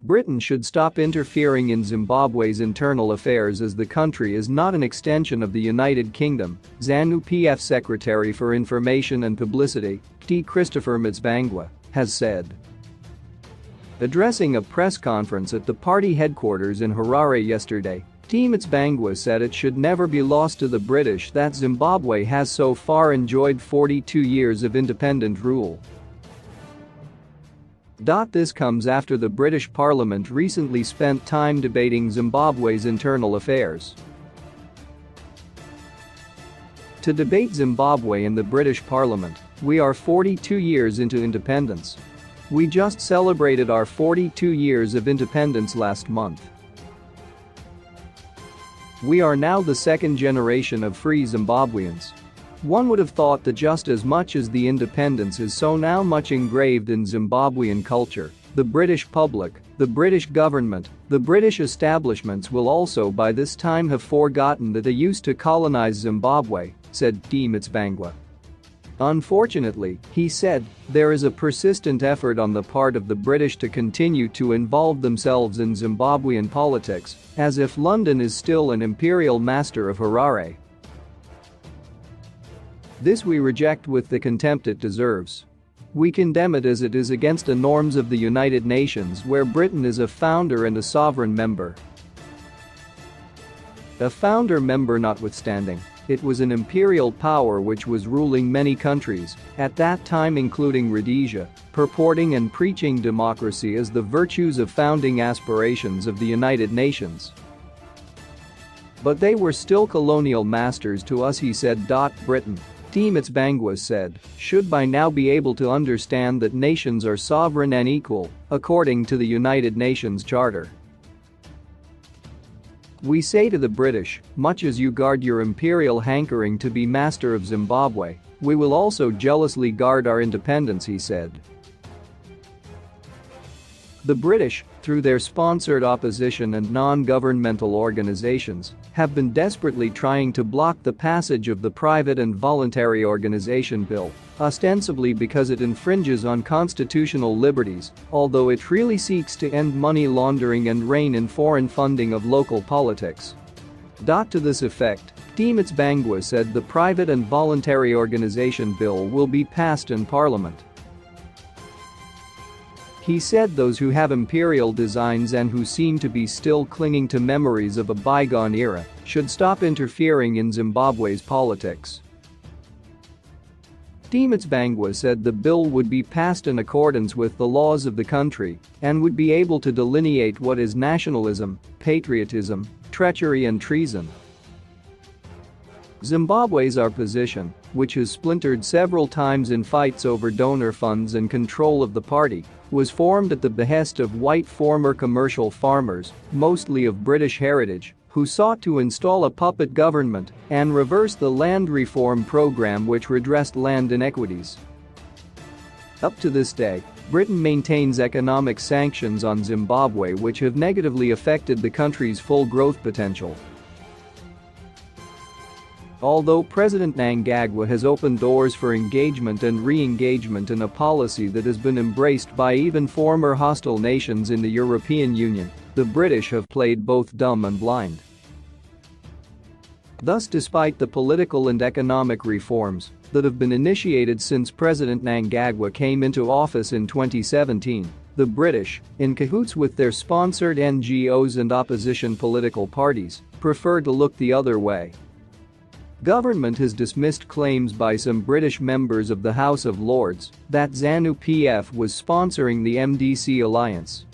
Britain should stop interfering in Zimbabwe's internal affairs as the country is not an extension of the United Kingdom, ZANU-PF Secretary for Information and Publicity, T. Christopher Mnangagwa, has said. Addressing a press conference at the party headquarters in Harare yesterday, T. Mnangagwa said it should never be lost to the British that Zimbabwe has so far enjoyed 42 years of independent rule. This comes after the British Parliament recently spent time debating Zimbabwe's internal affairs. To debate Zimbabwe in the British Parliament, we are 42 years into independence. We just celebrated our 42 years of independence last month. We are now the second generation of free Zimbabweans. One would have thought that just as much as the independence is so now much engraved in Zimbabwean culture, the British public, the British government, the British establishments will also by this time have forgotten that they used to colonize Zimbabwe, said T. Mnangagwa. Unfortunately, he said, there is a persistent effort on the part of the British to continue to involve themselves in Zimbabwean politics, as if London is still an imperial master of Harare. This we reject with the contempt it deserves. We condemn it as it is against the norms of the United Nations where Britain is a founder and a sovereign member. A founder member notwithstanding, it was an imperial power which was ruling many countries, at that time including Rhodesia, purporting and preaching democracy as the virtues of founding aspirations of the United Nations. But they were still colonial masters to us, he said. Britain, T. Mnangagwa said, should by now be able to understand that nations are sovereign and equal, according to the United Nations Charter. We say to the British, much as you guard your imperial hankering to be master of Zimbabwe, we will also jealously guard our independence, he said. The British, through their sponsored opposition and non-governmental organizations, have been desperately trying to block the passage of the Private and Voluntary Organization Bill, ostensibly because it infringes on constitutional liberties, although it really seeks to end money laundering and rein in foreign funding of local politics. To this effect, T. Mnangagwa said the Private and Voluntary Organization Bill will be passed in Parliament. He said those who have imperial designs and who seem to be still clinging to memories of a bygone era should stop interfering in Zimbabwe's politics. T. Mnangagwa said the bill would be passed in accordance with the laws of the country and would be able to delineate what is nationalism, patriotism, treachery and treason. Zimbabwe's opposition, which has splintered several times in fights over donor funds and control of the party, was formed at the behest of white former commercial farmers, mostly of British heritage, who sought to install a puppet government and reverse the land reform program which redressed land inequities. Up to this day, Britain maintains economic sanctions on Zimbabwe which have negatively affected the country's full growth potential. Although President Mnangagwa has opened doors for engagement and re-engagement in a policy that has been embraced by even former hostile nations in the European Union, the British have played both dumb and blind. Thus, despite the political and economic reforms that have been initiated since President Mnangagwa came into office in 2017, the British, in cahoots with their sponsored NGOs and opposition political parties, prefer to look the other way. Government has dismissed claims by some British members of the House of Lords that ZANU-PF was sponsoring the MDC alliance.